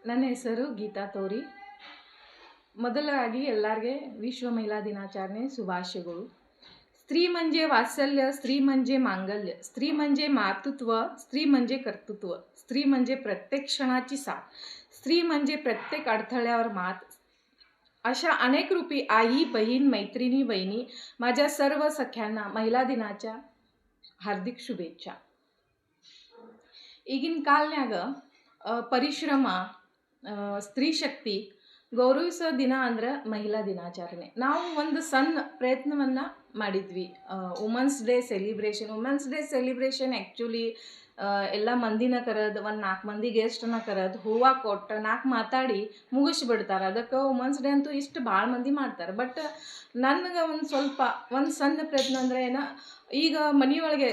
ನನ್ನ ಹೆಸರು ಗೀತಾ ತೋರಿ. ಮೊದಲಾಗಿ ಎಲ್ಲರಿಗೆ विश्व महिला दिनाचरणे शुभाशयಗಳು. स्त्री म्हणजे वात्सल्य, स्त्री म्हणजे मांगल्य, स्त्री म्हणजे मातृत्व, स्त्री म्हणजे कर्तृत्व, स्त्री म्हणजे प्रत्येक क्षणाची साथ, स्त्री म्हणजे प्रत्येक अडथळ्यावर मात. अशा अनेक रूपी आई, बहीण, मैत्रिणी, बहिणी, माझ्या सर्व सख्यांना महिला दिनाच्या हार्दिक शुभेच्छा. ಈಗಿನ ಕಾಲನ್ಯಾಗ ಪರಿಶ್ರಮ, ಸ್ತ್ರೀ ಶಕ್ತಿ ಗೌರವಿಸೋ ದಿನ ಅಂದ್ರೆ ಮಹಿಳಾ ದಿನಾಚರಣೆ. ನಾವು ಒಂದು ಸಣ್ಣ ಪ್ರಯತ್ನವನ್ನು ಮಾಡಿದ್ವಿ, ವುಮೆನ್ಸ್ ಡೇ ಸೆಲಿಬ್ರೇಷನ್ ಆ್ಯಕ್ಚುಲಿ ಎಲ್ಲ ಮಂದಿನ ಕರೆದು ಒಂದು 4 ಮಂದಿ ಗೆಸ್ಟನ್ನ ಕರೆದು ಹೂವು ಕೊಟ್ಟು 4 ಮಾತಾಡಿ ಮುಗಿಸ್ಬಿಡ್ತಾರೆ. ಅದಕ್ಕೆ ವುಮೆನ್ಸ್ ಡೇ ಅಂತೂ ಇಷ್ಟು ಭಾಳ ಮಂದಿ ಮಾಡ್ತಾರೆ. ಬಟ್ ನನಗೆ ಒಂದು ಸಣ್ಣ ಪ್ರಯತ್ನ ಅಂದರೆ ಈಗ ಮನೆಯೊಳಗೆ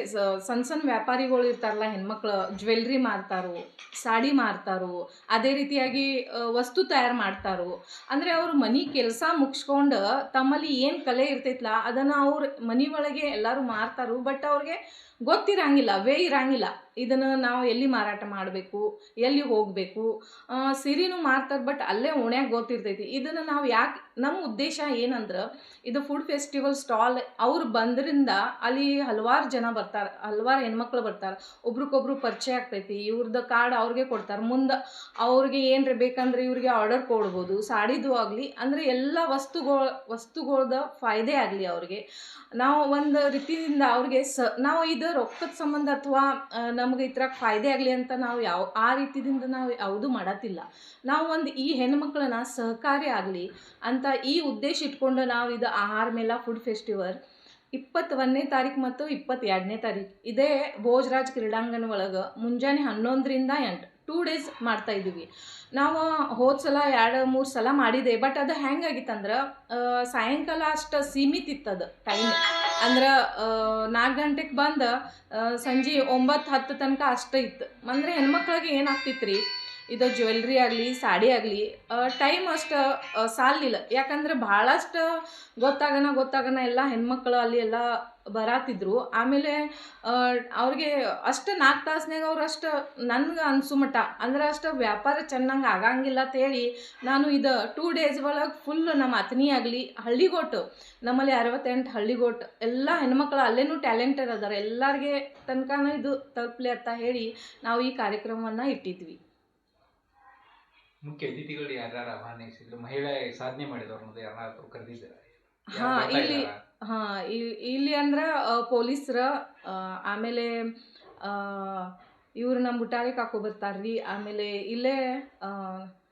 ಸಣ್ಣ ವ್ಯಾಪಾರಿಗಳು ಇರ್ತಾರಲ್ಲ, ಹೆಣ್ಮಕ್ಳು ಜ್ಯುವೆಲ್ರಿ ಮಾರ್ತಾರೋ, ಸಾಡಿ ಮಾರ್ತಾರೋ, ಅದೇ ರೀತಿಯಾಗಿ ವಸ್ತು ತಯಾರು ಮಾಡ್ತಾರೋ. ಅಂದರೆ ಅವರು ಮನೆ ಕೆಲಸ ಮುಗಿಸ್ಕೊಂಡು ತಮ್ಮಲ್ಲಿ ಏನು ಕಲೆ ಇರ್ತೈತಲ್ಲ ಅದನ್ನು ಅವ್ರು ಮನೆಯೊಳಗೆ ಎಲ್ಲರೂ ಮಾರ್ತಾರೋ. ಬಟ್ ಅವ್ರಿಗೆ ಗೊತ್ತಿರಂಗಿಲ್ಲ, ಇರಂಗಿಲ್ಲ ಇದನ್ನು ನಾವು ಎಲ್ಲಿ ಮಾರಾಟ ಮಾಡಬೇಕು, ಎಲ್ಲಿ ಹೋಗಬೇಕು. ಸೀರೆನೂ ಮಾರ್ತಾರೆ, ಬಟ್ ಅಲ್ಲೇ ಓಣ್ಯಾಗ ಗೊತ್ತಿರ್ತೈತಿ. ಇದನ್ನು ನಾವು ಯಾಕೆ, ನಮ್ಮ ಉದ್ದೇಶ ಏನಂದ್ರೆ ಇದು ಫುಡ್ ಫೆಸ್ಟಿವಲ್ ಸ್ಟಾಲ್ ಅವ್ರು ಬಂದ್ರಿಂದ ಅಲ್ಲಿ ಹಲವಾರು ಜನ ಬರ್ತಾರೆ, ಹಲವಾರು ಹೆಣ್ಮಕ್ಳು ಬರ್ತಾರೆ, ಒಬ್ರಿಗೊಬ್ರು ಪರಿಚಯ ಆಗ್ತೈತಿ. ಇವ್ರದ್ದು ಕಾರ್ಡ್ ಅವ್ರಿಗೆ ಕೊಡ್ತಾರೆ. ಮುಂದೆ ಅವ್ರಿಗೆ ಏನ್ರ ಬೇಕಂದ್ರೆ ಇವ್ರಿಗೆ ಆರ್ಡರ್ ಕೊಡ್ಬೋದು, ಸಾಡಿದು ಆಗಲಿ, ಅಂದರೆ ಎಲ್ಲ ವಸ್ತುಗಳ್ದ ಫಾಯ್ದೆ ಆಗಲಿ ಅವ್ರಿಗೆ. ನಾವು ಒಂದು ರೀತಿಯಿಂದ ಅವ್ರಿಗೆ ನಾವು ಇದು ರೊಕ್ಕದ ಸಂಬಂಧ ಅಥವಾ ನಮ್ಗೆ ಇದ್ರಾಗ ಫಾಯ್ದೆ ಆಗಲಿ ಅಂತ ನಾವು ಆ ರೀತಿಯಿಂದ ನಾವು ಯಾವುದೂ ಮಾಡತ್ತಿಲ್ಲ. ನಾವು ಒಂದು ಈ ಹೆಣ್ಮಕ್ಳನ್ನ ಸಹಕಾರಿ ಆಗಲಿ ಅಂತ ಈ ಉದ್ದೇಶ ಇಟ್ಕೊಂಡು ನಾವು ಇದು ಆಹಾರ ಮೇಳ ಫುಡ್ ಫೆಸ್ಟಿವಲ್ 21ನೇ ತಾರೀಕು ಮತ್ತು 22ನೇ ತಾರೀಕು ಇದೇ ಭೋಜರಾಜ್ ಕ್ರೀಡಾಂಗಣ ಒಳಗೆ ಮುಂಜಾನೆ 11ರಿಂದ 8 2 days ಮಾಡ್ತಾಯಿದ್ದೀವಿ. ನಾವು ಹೋದ ಸಲ 2-3 ಸಲ ಮಾಡಿದೆ. ಬಟ್ ಅದು ಹೆಂಗಾಗಿತ್ತಂದ್ರೆ ಸಾಯಂಕಾಲ ಅಷ್ಟು ಸೀಮಿತ ಇತ್ತದು ಟೈಮ್. ಅಂದ್ರೆ 4 ಗಂಟೆಗೆ ಬಂದು ಸಂಜೆ 9-10 ತನಕ ಅಷ್ಟೇ ಇತ್ತು. ಅಂದರೆ ಹೆಣ್ಮಕ್ಳಿಗೆ ಏನಾಗ್ತಿತ್ತು ರೀ, ಇದು ಜ್ಯುವೆಲ್ರಿ ಆಗಲಿ ಸಾಡಿ ಆಗಲಿ ಟೈಮ್ ಅಷ್ಟು ಸಾಲಿಲ್ಲ. ಯಾಕಂದ್ರೆ ಭಾಳಷ್ಟು ಗೊತ್ತಾಗನ ಎಲ್ಲ ಹೆಣ್ಮಕ್ಳು ಅಲ್ಲಿ ಎಲ್ಲ ಬರಾತಿದ್ರು. ಆಮೇಲೆ ಅವ್ರಿಗೆ ಅಷ್ಟು 4 ತಾಸ್ನಾಗ ಅವ್ರು ಅಷ್ಟು ನನ್ಗೆ ಅನ್ಸುಮಟ ಅಂದ್ರೆ ಅಷ್ಟು ವ್ಯಾಪಾರ ಚೆನ್ನಾಗಿ ಆಗಂಗಿಲ್ಲ ಅಂತೇಳಿ ನಾನು ಇದು 2 days ಒಳಗೆ ಫುಲ್ ನಮ್ಮ ಅತನಿ ಆಗಲಿ ಹಳ್ಳಿಗೋಟು, ನಮ್ಮಲ್ಲಿ 68 ಹಳ್ಳಿಗೋಟು ಎಲ್ಲ ಹೆಣ್ಮಕ್ಳು ಅಲ್ಲೇನೂ ಟ್ಯಾಲೆಂಟೆಡ್ ಅದಾರೆ, ಎಲ್ಲರಿಗೆ ತನಕನೂ ಇದು ತಲುಪಲಿ ಅಂತ ಹೇಳಿ ನಾವು ಈ ಕಾರ್ಯಕ್ರಮವನ್ನು ಇಟ್ಟಿದ್ವಿ. ಮುಖ್ಯ ಅತಿಥಿಗಳು ಯಾರು ಆಹ್ವಾನಿಸಿದ್ರು? ಮಹಿಳೆ ಸಾಧನೆ ಮಾಡಿದವ್ರನ್ನ ಯಾರಾದ್ರೂ ಕರೆದಿದ್ದಾರೆ? ಇಲ್ಲಿ ಅಂದ್ರೆ ಪೊಲೀಸ್ರ, ಆಮೇಲೆ ಇವ್ರು ನಮ್ಮ ಬುಟ್ಟಾಳಿ ಕಾಕೋ ಬರ್ತಾರ್ರಿ. ಆಮೇಲೆ ಇಲ್ಲೇ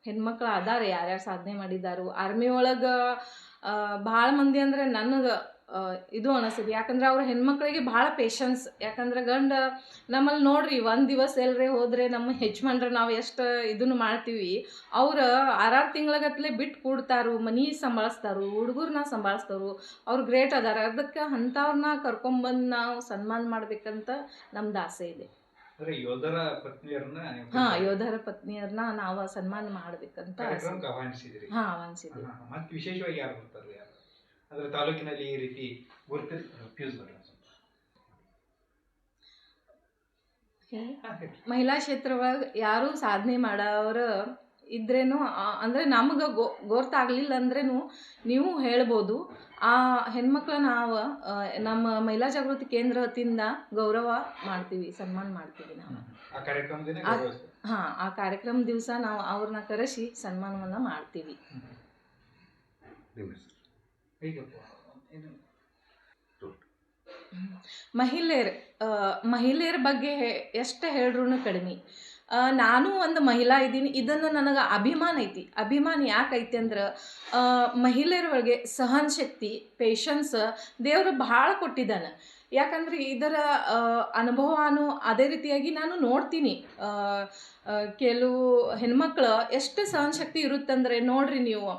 ಹೆಣ್ಮಕ್ಳು ಅದಾರೆ ಯಾರ್ಯಾರು ಸಾಧನೆ ಮಾಡಿದಾರು. ಆರ್ಮಿ ಒಳಗೆ ಭಾಳ ಮಂದಿ ಅಂದರೆ ನನಗೆ ಇದು ಅನಿಸ್ತದೆ. ಯಾಕಂದ್ರೆ ಅವ್ರ ಹೆಣ್ಮಕ್ಳಿಗೆ ಭಾಳ ಪೇಷನ್ಸ್. ಯಾಕಂದ್ರೆ ಗಂಡ ನಮ್ಮಲ್ಲಿ ನೋಡ್ರಿ, ಒಂದು ದಿವಸ ಎಲ್ಲರೇ ಹೋದರೆ ನಮ್ಮ ಯಜಮಾನ್ರು ನಾವು ಎಷ್ಟು ಇದನ್ನು ಮಾಡ್ತೀವಿ, ಅವ್ರು 6 ತಿಂಗಳಗತ್ಲೆ ಬಿಟ್ಟು ಕೂಡ್ತಾರು, ಮನೆ ಸಂಭಾಳಿಸ್ತಾರು, ಹುಡುಗರನ್ನ ಸಂಭಾಳಿಸ್ತಾರು. ಅವ್ರು ಗ್ರೇಟ್ ಅದಾರ. ಅದಕ್ಕೆ ಅಂಥವ್ರನ್ನ ಕರ್ಕೊಂಬಂದು ನಾವು ಸನ್ಮಾನ ಮಾಡ್ಬೇಕಂತ ನಮ್ದು ಆಸೆ ಇದೆ. ಯೋಧರ ಪತ್ನಿಯರನ್ನ ಯೋಧರ ಪತ್ನಿಯರನ್ನ ನಾವು ಸನ್ಮಾನ ಮಾಡ್ಬೇಕಂತ ಆಹ್ವಾನಿಸಿದ್ರಿ. ಆಹ್ವಾನಿಸಿದ್ವಿ. ಮತ್ತೆ ವಿಶೇಷವಾಗಿ ಯಾರು ಬರ್ತಾರೆ? ಅದರ ತಾಲೂಕಿನಲ್ಲಿ ಈ ರೀತಿ ಮಹಿಳಾ ಕ್ಷೇತ್ರ ಒಳಗೆ ಯಾರು ಸಾಧನೆ ಮಾಡೋರು ಇದ್ರೇನು, ಅಂದರೆ ನಮ್ಗೆ ಗೊತ್ತಾಗಲಿಲ್ಲ ಅಂದ್ರೂ ನೀವು ಹೇಳ್ಬೋದು. ಆ ಹೆಣ್ಮಕ್ಳು ನಾವು ನಮ್ಮ ಮಹಿಳಾ ಜಾಗೃತಿ ಕೇಂದ್ರ ವತಿಯಿಂದ ಗೌರವ ಮಾಡ್ತೀವಿ, ಸನ್ಮಾನ ಮಾಡ್ತೀವಿ ನಾವು. ಆ ಕಾರ್ಯಕ್ರಮ ದಿವಸ ನಾವು ಅವ್ರನ್ನ ಕರೆಸಿ ಸನ್ಮಾನವನ್ನು ಮಾಡ್ತೀವಿ. ಮಹಿಳೆಯರ ಬಗ್ಗೆ ಎಷ್ಟು ಹೇಳ್ರೂ ಕಡಿಮೆ. ನಾನು ಒಂದು ಮಹಿಳಾ ಇದ್ದೀನಿ, ಇದನ್ನು ನನಗೆ ಅಭಿಮಾನ ಐತಿ. ಅಭಿಮಾನ ಯಾಕೈತಿ ಅಂದ್ರೆ ಮಹಿಳೆಯರ ಒಳಗೆ ಸಹನ ಶಕ್ತಿ, ಪೇಷನ್ಸ್ ದೇವರು ಭಾಳ ಕೊಟ್ಟಿದ್ದಾನೆ. ಯಾಕಂದರೆ ಇದರ ಅನುಭವನೂ ಅದೇ ರೀತಿಯಾಗಿ ನಾನು ನೋಡ್ತೀನಿ. ಕೆಲವು ಹೆಣ್ಮಕ್ಳು ಎಷ್ಟು ಸಹನಶಕ್ತಿ ಇರುತ್ತಂದರೆ ನೋಡ್ರಿ ನೀವು,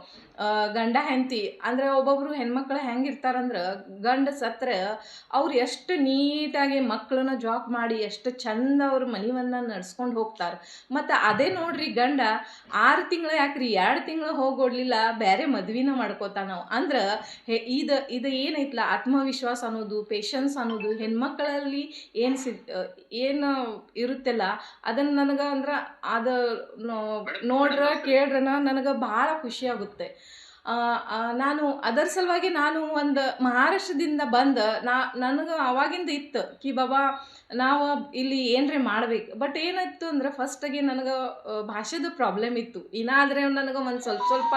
ಗಂಡ ಹೆಂಡತಿ ಅಂದರೆ ಒಬ್ಬೊಬ್ರು ಹೆಣ್ಮಕ್ಳು ಹೆಂಗಿರ್ತಾರಂದ್ರೆ ಗಂಡ ಸತ್ರೆ ಅವ್ರು ಎಷ್ಟು ನೀಟಾಗಿ ಮಕ್ಕಳನ್ನ ಜಾಬ್ ಮಾಡಿ ಎಷ್ಟು ಚಂದ ಅವ್ರ ಮನೆಯನ್ನ ನಡ್ಸ್ಕೊಂಡು ಹೋಗ್ತಾರೆ. ಮತ್ತು ಅದೇ ನೋಡ್ರಿ ಗಂಡ 6 ತಿಂಗಳು ಯಾಕ್ರಿ 2 ತಿಂಗಳು ಹೋಗೋಡ್ಲಿಲ್ಲ ಬೇರೆ ಮದ್ವಿನ ಮಾಡ್ಕೋತಾನ ನಾವು. ಅಂದ್ರೆ ಇದು ಏನೈತಲ್ಲ ಆತ್ಮವಿಶ್ವಾಸ ಅನ್ನೋದು, ಪೇಷನ್ಸ್ ಅನ್ನೋದು ಹೆಣ್ಮಕ್ಳಲ್ಲಿ ಏನು ಇರುತ್ತಲ್ಲ ಅದನ್ನು ನನಗೆ ಅಂದ್ರೆ ಅದು ನೋಡ್ರ ಕೇಳ್ರನ ನನಗೆ ಭಾಳ ಖುಷಿ ಆಗುತ್ತೆ. ನಾನು ಅದರ ಸಲುವಾಗಿ ನಾನು ಒಂದು ಮಹಾರಾಷ್ಟ್ರದಿಂದ ನನಗೆ ಅವಾಗಿಂದ ಇತ್ತು ಕಿ ಬಾಬಾ ನಾವು ಇಲ್ಲಿ ಏನ್ರಿ ಮಾಡ್ಬೇಕು. ಬಟ್ ಏನಾಯ್ತು ಅಂದ್ರೆ ಫಸ್ಟಿಗೆ ನನಗೆ ಭಾಷೆದು ಪ್ರಾಬ್ಲಮ್ ಇತ್ತು. ಇನ್ನಾದರೆ ನನಗೆ ಒಂದು ಸ್ವಲ್ಪ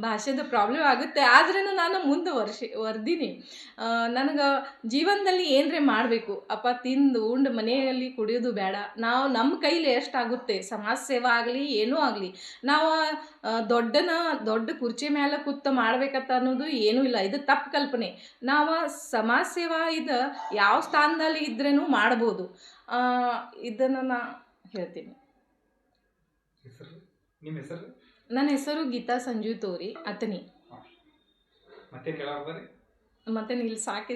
ಭಾಷೆದು ಪ್ರಾಬ್ಲಮ್ ಆಗುತ್ತೆ, ಆದ್ರೂ ನಾನು ವರ್ದೀನಿ. ನನಗೆ ಜೀವನದಲ್ಲಿ ಏನ್ರಿ ಮಾಡಬೇಕು ಅಪ್ಪ, ತಿಂದು ಉಂಡು ಮನೆಯಲ್ಲಿ ಕುಡಿಯೋದು ಬೇಡ. ನಾವು ನಮ್ಮ ಕೈಲಿ ಎಷ್ಟಾಗುತ್ತೆ ಸಮಾಜ ಸೇವಾ ಆಗಲಿ ಏನೂ ಆಗಲಿ, ನಾವು ದೊಡ್ಡ ಕುರ್ಚಿ ಮೇಲೆ ಕೂತು ಮಾಡ್ಬೇಕಂತ ಅನ್ನೋದು ಏನೂ ಇಲ್ಲ. ಇದು ತಪ್ಪು ಕಲ್ಪನೆ. ನಾವು ಸಮಾಜ ಸೇವಾ ಇದು ಯಾವ ಸ್ಥಾನದಲ್ಲಿ ಇದ್ರೇನು ಮಾಡ್ಬೋದು. ಇದನ್ನು ನಾ ಹೇಳ್ತೀನಿ. ನಿಮ್ಮ ಹೆಸರು? ನನ್ನ ಹೆಸರು ಗೀತಾ ಸಂಜೀವ್ ತೋರಿ ಅತನಿ. ಮತ್ತೆ ಕೇಳೋದ್ರಿ? ಮತ್ತೆ ಇಲ್ಲಿ ಸಾಕೆ.